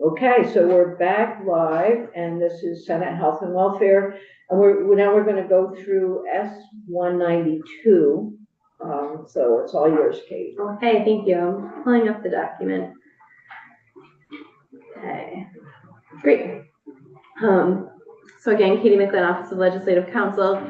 Okay, so we're back live, and this is Senate Health and Welfare, and we're going to go through S-192. So it's all yours, Kate. Okay, thank you. I'm pulling up the document. Okay, great. So again, Katie McLean, Office of Legislative Counsel.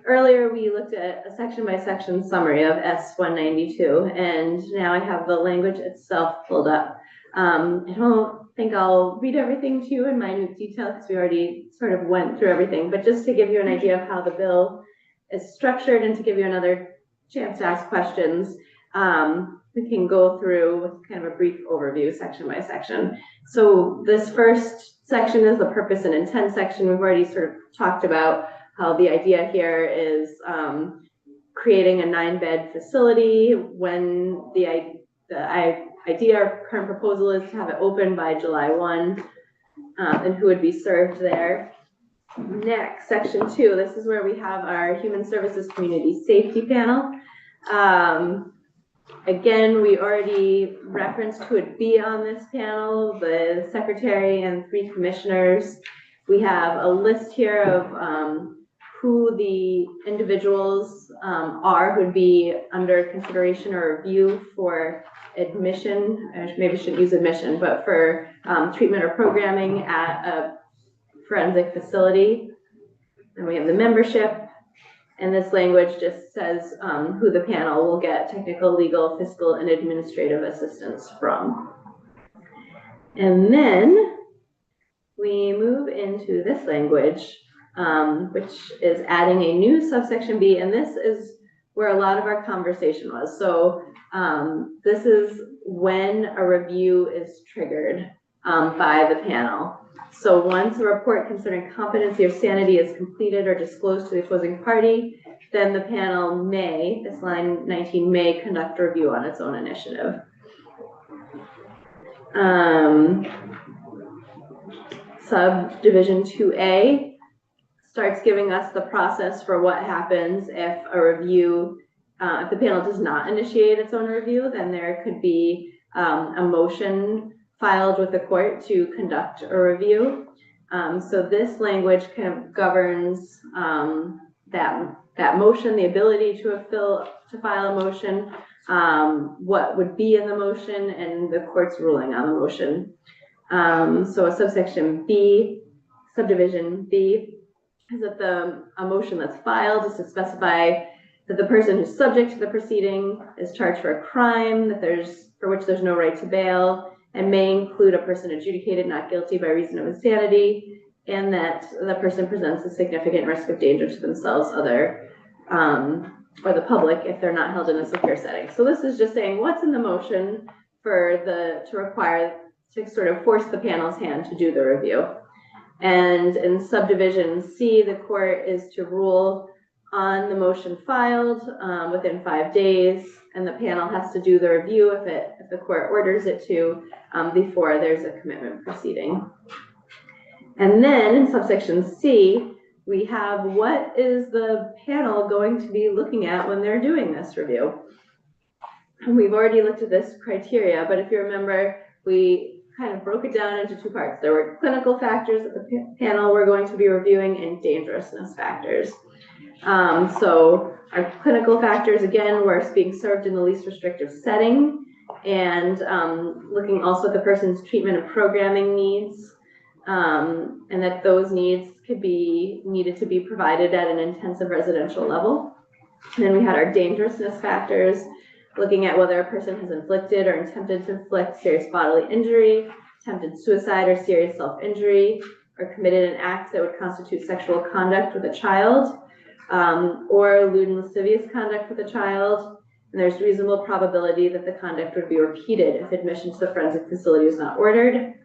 Earlier, we looked at a section-by-section summary of S-192, and now I have the language itself pulled up. I don't think I'll read everything to you in minute detail because we already sort of went through everything, but just to give you an idea of how the bill is structured and to give you another chance to ask questions, we can go through with kind of a brief overview section by section. So this first section is the purpose and intent section. We've already sort of talked about how the idea here is creating a 9-bed facility when the idea or current proposal is to have it open by July 1, and who would be served there. Next, section 2, this is where we have our Human Services Community Safety Panel. Again, we already referenced who would be on this panel, the secretary and 3 commissioners. We have a list here of who the individuals are who would be under consideration or review for admission. I maybe shouldn't use admission, but for treatment or programming at a forensic facility. And we have the membership. And this language just says who the panel will get technical, legal, fiscal, and administrative assistance from. And then we move into this language, which is adding a new subsection B, and this is where a lot of our conversation was. So this is when a review is triggered by the panel. So once a report concerning competency or sanity is completed or disclosed to the opposing party, then the panel may, this line 19, may conduct a review on its own initiative. Subdivision 2A starts giving us the process for what happens if a review, if the panel does not initiate its own review, then there could be a motion filed with the court to conduct a review. So this language kind of governs that motion, the ability to file a motion, what would be in the motion, and the court's ruling on the motion. So a subsection B, subdivision B, is that a motion that's filed is to specify that the person who's subject to the proceeding is charged for a crime for which there's no right to bail, and may include a person adjudicated not guilty by reason of insanity, and that the person presents a significant risk of danger to themselves, or the public if they're not held in a secure setting. So this is just saying what's in the motion to sort of force the panel's hand to do the review. And in subdivision C, the court is to rule on the motion filed within 5 days, and the panel has to do the review if the court orders it to before there's a commitment proceeding. And then in subsection C, we have what is the panel going to be looking at when they're doing this review. And we've already looked at this criteria, but if you remember, we kind of broke it down into 2 parts. There were clinical factors that the panel were going to be reviewing and dangerousness factors. So our clinical factors, again, were being served in the least restrictive setting, and looking also at the person's treatment and programming needs, and that those needs needed to be provided at an intensive residential level. And then we had our dangerousness factors, looking at whether a person has inflicted or attempted to inflict serious bodily injury, attempted suicide or serious self-injury, or committed an act that would constitute sexual conduct with a child, or lewd and lascivious conduct with a child. And there's reasonable probability that the conduct would be repeated if admission to the forensic facility is not ordered.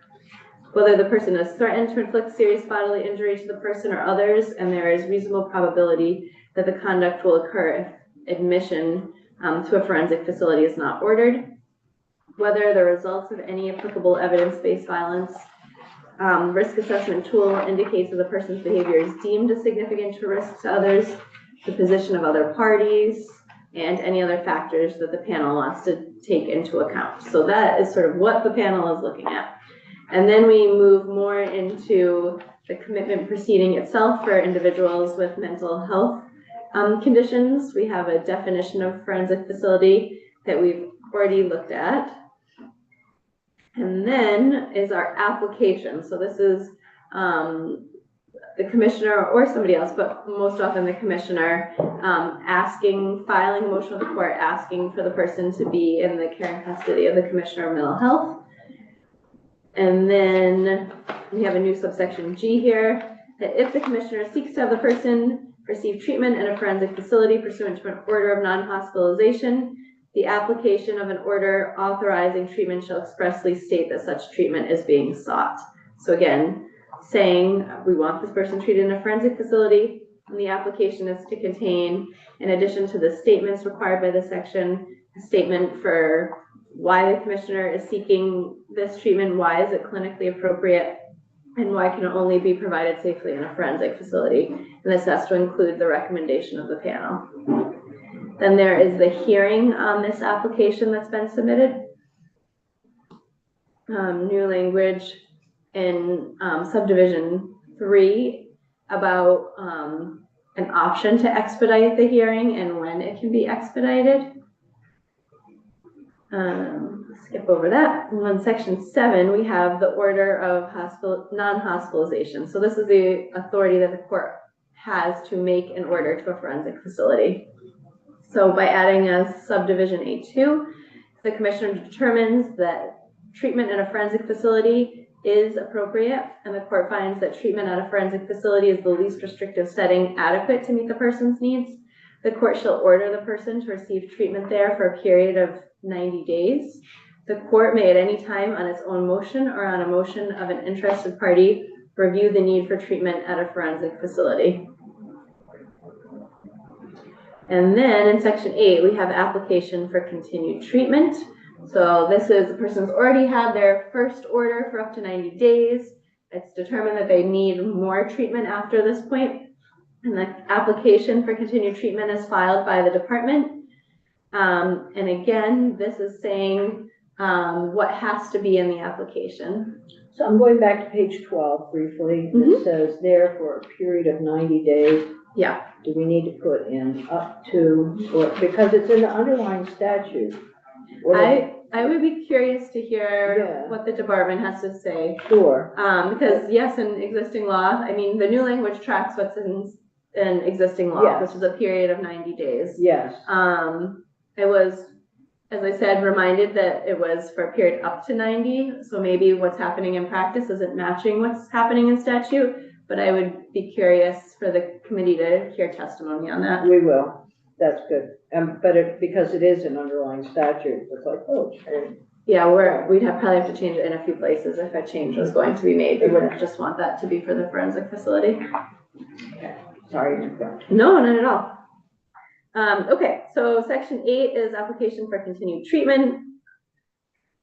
Whether the person has threatened to inflict serious bodily injury to the person or others, and there is reasonable probability that the conduct will occur if admission to a forensic facility is not ordered. Whether the results of any applicable evidence-based violence risk assessment tool indicates that the person's behavior is deemed a significant risk to others, the position of other parties, and any other factors that the panel wants to take into account. So that is sort of what the panel is looking at. And then we move more into the commitment proceeding itself for individuals with mental health conditions. We have a definition of forensic facility that we've already looked at. And then is our application. So this is the commissioner or somebody else, but most often the commissioner, filing a motion with the court, asking for the person to be in the care and custody of the commissioner of mental health. And then we have a new subsection G here, that if the commissioner seeks to have the person receive treatment in a forensic facility pursuant to an order of non-hospitalization, the application of an order authorizing treatment shall expressly state that such treatment is being sought. So again, saying we want this person treated in a forensic facility, and the application is to contain, in addition to the statements required by the section, a statement for why the commissioner is seeking this treatment, why is it clinically appropriate, and why can it only be provided safely in a forensic facility. And this has to include the recommendation of the panel. Then there is the hearing on this application that's been submitted. New language in subdivision 3 about an option to expedite the hearing and when it can be expedited. Skip over that. And on section 7, we have the order of non-hospitalization. So this is the authority that the court has to make an order to a forensic facility. So by adding a subdivision A2, the commissioner determines that treatment in a forensic facility is appropriate, and the court finds that treatment at a forensic facility is the least restrictive setting adequate to meet the person's needs. The court shall order the person to receive treatment there for a period of 90 days. The court may at any time on its own motion or on a motion of an interested party review the need for treatment at a forensic facility. And then in section 8, we have application for continued treatment. So this is the person's already had their first order for up to 90 days. It's determined that they need more treatment after this point. And the application for continued treatment is filed by the department. And again, this is saying what has to be in the application. So I'm going back to page 12 briefly. It says there for a period of 90 days. Yeah. Do we need to put in up to, or because it's in the underlying statute? I would be curious to hear what the department has to say. Sure. Because yes, in existing law, I mean, the new language tracks what's in existing law, which is a period of 90 days. Yes. I was, as I said, reminded that it was for a period up to 90. So maybe what's happening in practice isn't matching what's happening in statute, but I would be curious for the committee to hear testimony on that. We will. That's good. But because it is an underlying statute, it's like, oh, sure. Yeah, we'd probably have to change it in a few places if a change was going to be made. We wouldn't just want that to be for the forensic facility. Okay. Sorry. No, not at all. Okay, so section 8 is application for continued treatment.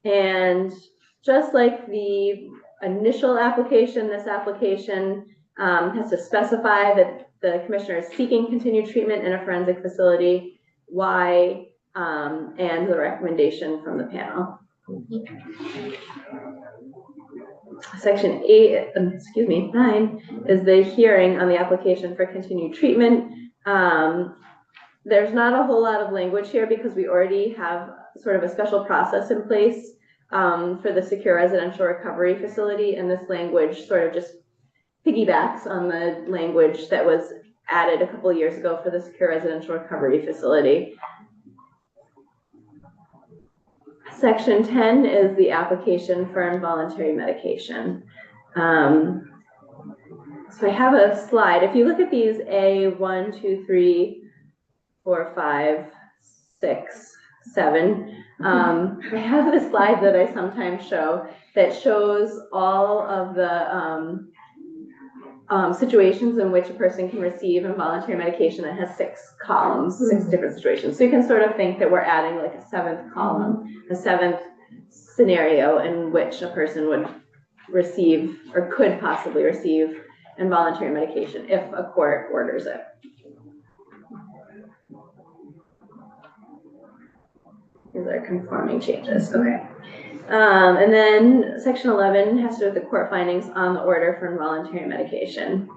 And just like the initial application, this application has to specify that the commissioner is seeking continued treatment in a forensic facility, why, and the recommendation from the panel. Section 9 is the hearing on the application for continued treatment. There's not a whole lot of language here because we already have sort of a special process in place for the secure residential recovery facility, and this language sort of just piggybacks on the language that was added a couple of years ago for the secure residential recovery facility. Section 10 is the application for involuntary medication. So I have a slide. If you look at these A1, 2, 3, 4, 5, 6, 7. I have a slide that I sometimes show that shows all of the situations in which a person can receive involuntary medication that has 6 columns, 6 different situations. So you can sort of think that we're adding like a 7th column, a 7th scenario in which a person would receive or could possibly receive involuntary medication if a court orders it. These are conforming changes. Okay. And then section 11 has to do with the court findings on the order for involuntary medication.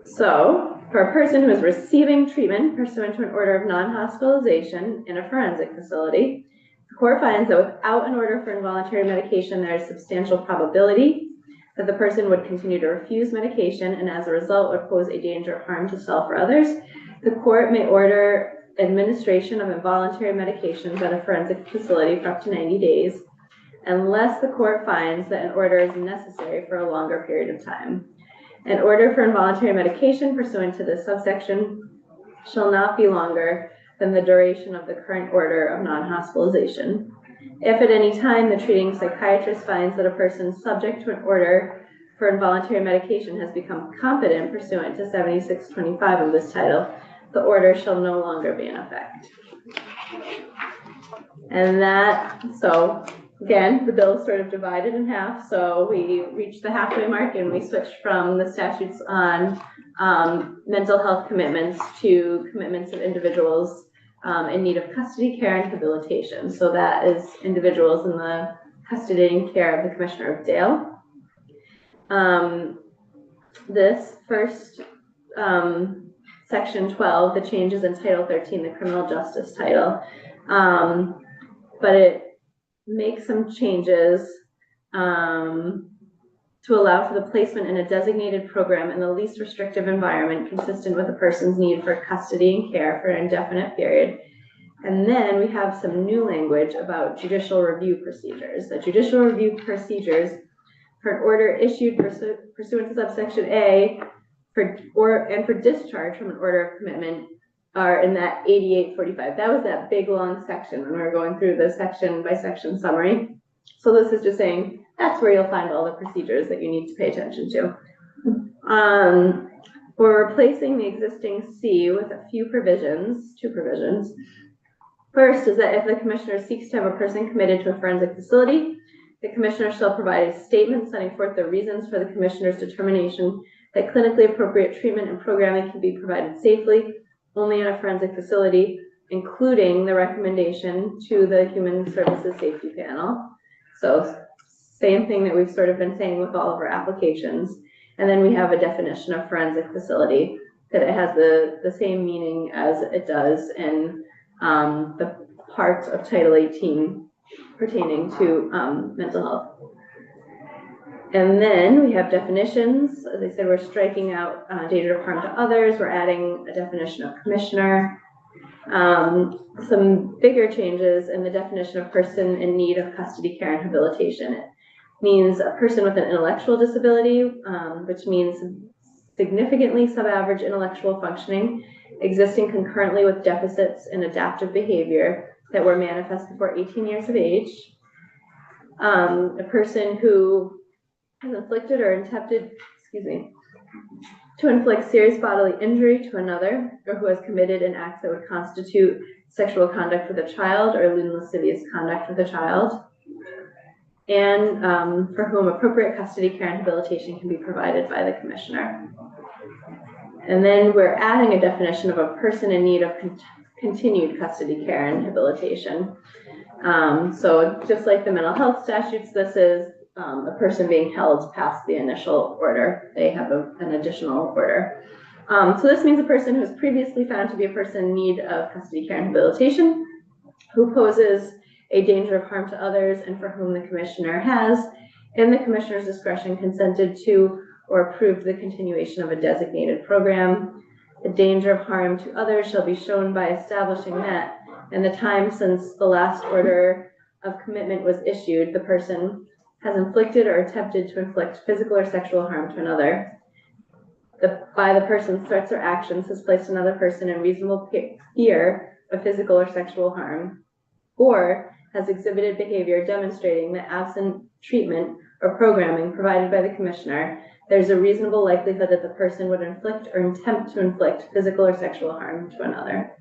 So for a person who is receiving treatment pursuant to an order of non-hospitalization in a forensic facility, the court finds that without an order for involuntary medication, there is substantial probability that the person would continue to refuse medication and as a result would pose a danger of harm to self or others. The court may order administration of involuntary medications at a forensic facility for up to 90 days, unless the court finds that an order is necessary for a longer period of time. An order for involuntary medication pursuant to this subsection shall not be longer than the duration of the current order of non-hospitalization. If at any time the treating psychiatrist finds that a person subject to an order for involuntary medication has become competent pursuant to 7625 of this title, the order shall no longer be in effect. And that, so again, the bill is sort of divided in half. So we reached the halfway mark and we switched from the statutes on mental health commitments to commitments of individuals in need of custody, care, and rehabilitation. So that is individuals in the custody and care of the Commissioner of Dale. This first section 12, the changes in Title 13, the criminal justice title, but it makes some changes to allow for the placement in a designated program in the least restrictive environment consistent with a person's need for custody and care for an indefinite period. And then we have some new language about judicial review procedures. The judicial review procedures for an order issued pursuant to subsection A for discharge from an order of commitment are in that 8845. That was that big long section when we were going through the section by section summary. So this is just saying that's where you'll find all the procedures that you need to pay attention to. We're replacing the existing C with a few provisions, two provisions. First is that if the commissioner seeks to have a person committed to a forensic facility, the commissioner shall provide a statement setting forth the reasons for the commissioner's determination that clinically appropriate treatment and programming can be provided safely only in a forensic facility, including the recommendation to the Human Services Safety Panel. So same thing that we've sort of been saying with all of our applications. And then we have a definition of forensic facility that it has the same meaning as it does in the part of Title 18 pertaining to mental health. And then we have definitions. As I said, we're striking out danger of harm to others. We're adding a definition of commissioner. Some bigger changes in the definition of person in need of custody, care, and rehabilitation. It means a person with an intellectual disability, which means significantly sub-average intellectual functioning, existing concurrently with deficits in adaptive behavior that were manifest before 18 years of age. A person who has inflicted or attempted, to inflict serious bodily injury to another, or who has committed an act that would constitute sexual conduct with a child or lewd and lascivious conduct with a child, and for whom appropriate custody, care, and rehabilitation can be provided by the commissioner. And then we're adding a definition of a person in need of continued custody, care, and rehabilitation. So just like the mental health statutes, this is a person being held past the initial order. They have an additional order. So this means a person who is previously found to be a person in need of custody, care, and rehabilitation, who poses a danger of harm to others and for whom the commissioner has, in the commissioner's discretion, consented to or approved the continuation of a designated program. The danger of harm to others shall be shown by establishing that in the time since the last order of commitment was issued, the person has inflicted or attempted to inflict physical or sexual harm to another. By the person's threats or actions has placed another person in reasonable fear of physical or sexual harm, or has exhibited behavior demonstrating that absent treatment or programming provided by the commissioner, there's a reasonable likelihood that the person would inflict or attempt to inflict physical or sexual harm to another.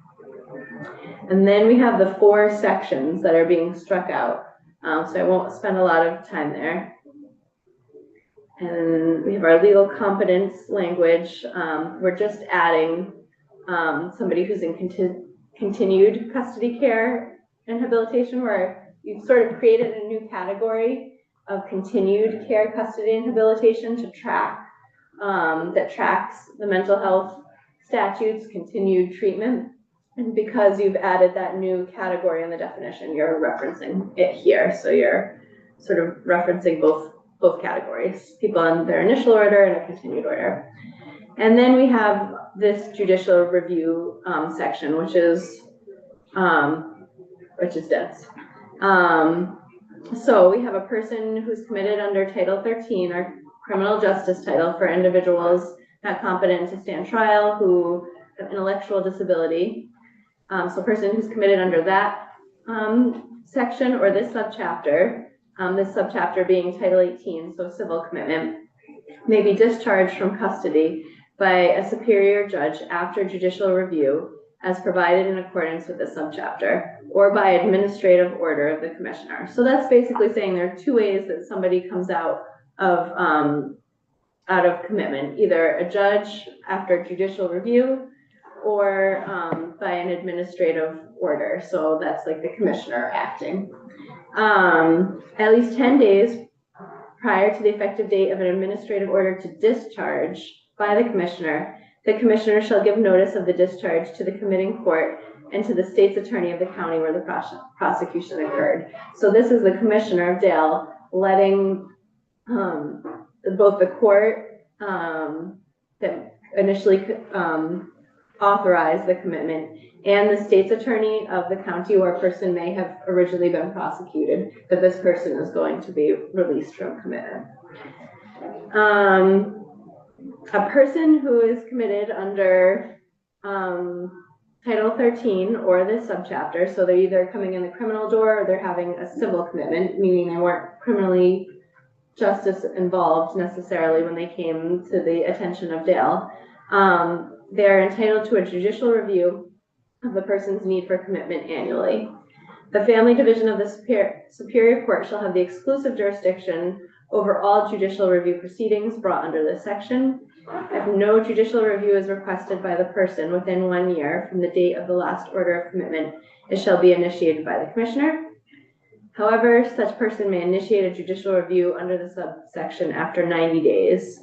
And then we have the 4 sections that are being struck out. So I won't spend a lot of time there. And we have our legal competence language. We're just adding somebody who's in continued custody care and rehabilitation, where you've sort of created a new category of continued care, custody, and habilitation to track, that tracks the mental health statutes, continued treatment. And because you've added that new category in the definition, you're referencing it here. So you're sort of referencing both categories, people on their initial order and a continued order. And then we have this judicial review section, which is dense. So we have a person who's committed under Title 13, our criminal justice title for individuals not competent to stand trial who have intellectual disability. So a person who's committed under that section or this subchapter being Title 18, so civil commitment, may be discharged from custody by a superior judge after judicial review as provided in accordance with the subchapter, or by administrative order of the commissioner. So that's basically saying there are two ways that somebody comes out of commitment, either a judge after judicial review or by an administrative order. So that's like the commissioner acting. At least 10 days prior to the effective date of an administrative order to discharge by the commissioner shall give notice of the discharge to the committing court and to the state's attorney of the county where the prosecution occurred. So this is the commissioner of Dale letting both the court that initially authorized the commitment and the state's attorney of the county where a person may have originally been prosecuted that this person is going to be released from commitment. A person who is committed under Title 13 or this subchapter, so they're either coming in the criminal door or they're having a civil commitment, meaning they weren't criminally justice involved necessarily when they came to the attention of Dale. They're entitled to a judicial review of the person's need for commitment annually. The Family Division of the Superior Court shall have the exclusive jurisdiction over all judicial review proceedings brought under this section. If no judicial review is requested by the person within 1 year from the date of the last order of commitment, it shall be initiated by the commissioner. However, such person may initiate a judicial review under the subsection after 90 days,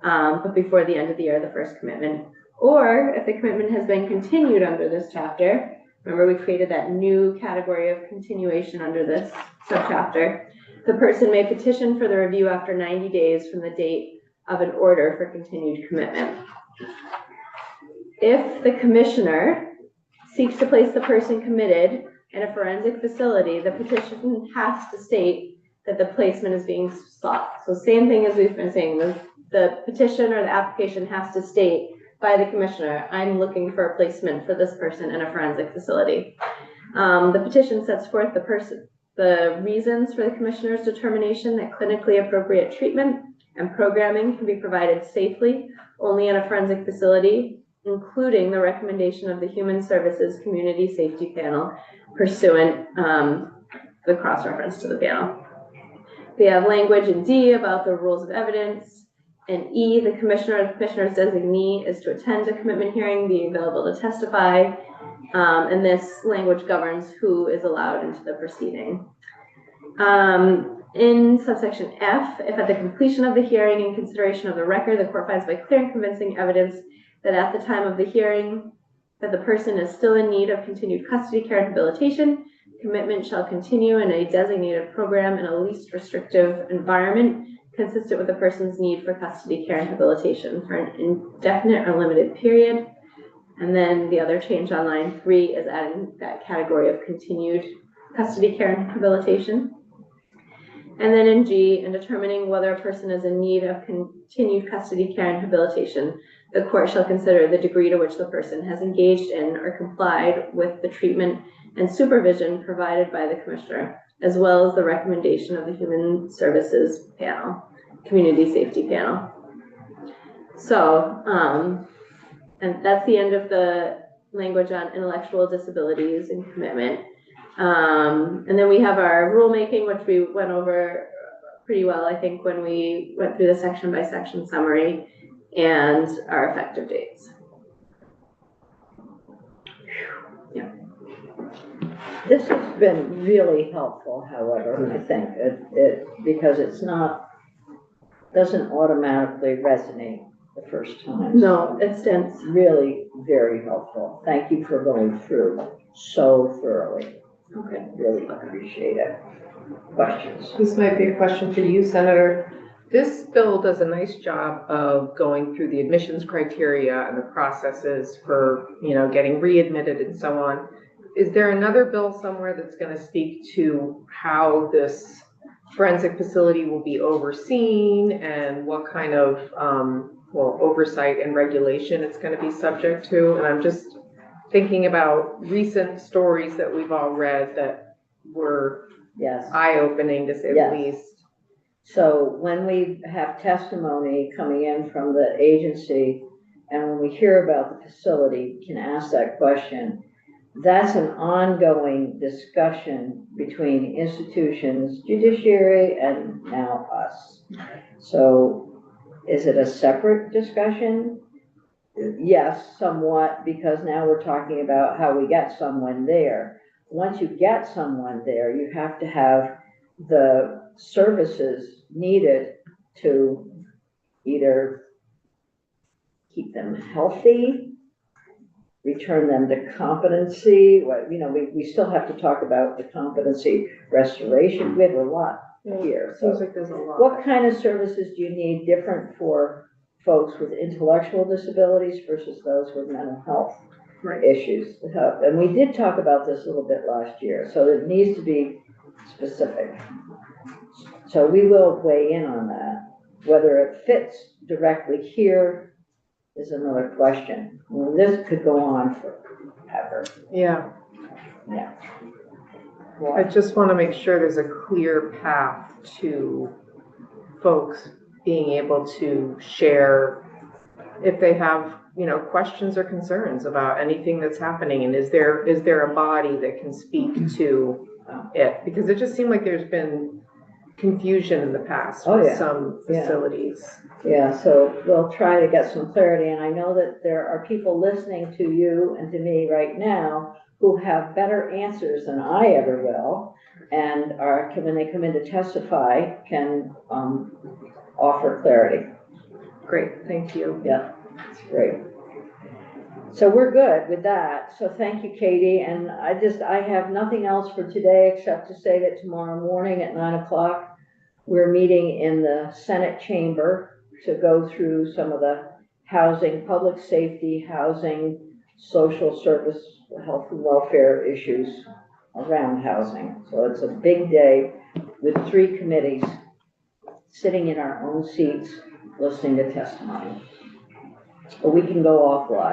but before the end of the year of the first commitment. Or if the commitment has been continued under this chapter, remember we created that new category of continuation under this subchapter, the person may petition for the review after 90 days from the date of an order for continued commitment. If the commissioner seeks to place the person committed in a forensic facility, the petition has to state that the placement is being sought. So same thing as we've been saying, the petition or the application has to state by the commissioner, I'm looking for a placement for this person in a forensic facility. The petition sets forth the reasons for the commissioner's determination that clinically appropriate treatment and programming can be provided safely only in a forensic facility, including the recommendation of the Human Services Community Safety Panel pursuant the cross-reference to the panel. We have language in D about the rules of evidence. In E, the commissioner or the commissioner's designee is to attend a commitment hearing, be available to testify, and this language governs who is allowed into the proceeding. In subsection F, if at the completion of the hearing and consideration of the record, the court finds by clear and convincing evidence that at the time of the hearing that the person is still in need of continued custody care and habilitation, commitment shall continue in a designated program in a least restrictive environment consistent with the person's need for custody care and habilitation for an indefinite or limited period. And then the other change on line 3 is adding that category of continued custody care and habilitation. And then in G, in determining whether a person is in need of continued custody care and habilitation, the court shall consider the degree to which the person has engaged in or complied with the treatment and supervision provided by the commissioner, as well as the recommendation of the Human Services Panel, Community Safety Panel. So, and that's the end of the language on intellectual disabilities and commitment. And then we have our rulemaking, which we went over pretty well, I think, when we went through the section by section summary, and our effective dates. Yeah. This has been really helpful, however, I think, because it's not, doesn't automatically resonate the first time. No, it stands. It's really very helpful. Thank you for going through so thoroughly. Okay. Really appreciate it. Questions? This might be a question for you, Senator. This bill does a nice job of going through the admissions criteria and the processes for, getting readmitted and so on. Is there another bill somewhere that's going to speak to how this forensic facility will be overseen and what kind of, oversight and regulation it's going to be subject to? And I'm just thinking about recent stories that we've all read that were Yes. eye-opening, to say Yes. the least. So when we have testimony coming in from the agency, and when we hear about the facility, we can ask that question. That's an ongoing discussion between institutions, judiciary, and now us. So is it a separate discussion? Yes, somewhat, because now we're talking about how we get someone there. Once you get someone there, you have to have the services needed to either keep them healthy, return them to competency. We still have to talk about the competency restoration. We have a lot here. So Seems like there's a lot. what kind of services do you need different for folks with intellectual disabilities versus those with mental health issues? And we did talk about this a little bit last year, so it needs to be specific. So we will weigh in on that. Whether it fits directly here is another question. Well, this could go on forever. Yeah. Yeah. I just want to make sure there's a clear path to folks being able to share if they have, questions or concerns about anything that's happening. And is there a body that can speak to it? Because it just seemed like there's been confusion in the past with some facilities. Yeah, so we'll try to get some clarity. And I know that there are people listening to you and to me right now who have better answers than I ever will, and when they come in to testify, can offer clarity. Great, thank you. Yeah, that's great. So we're good with that. So thank you, Katie. And I have nothing else for today except to say that tomorrow morning at 9 o'clock, we're meeting in the Senate chamber to go through some of the housing, public safety, housing, social service, health and welfare issues around housing. So it's a big day with 3 committees sitting in our own seats, listening to testimony. But we can go offline.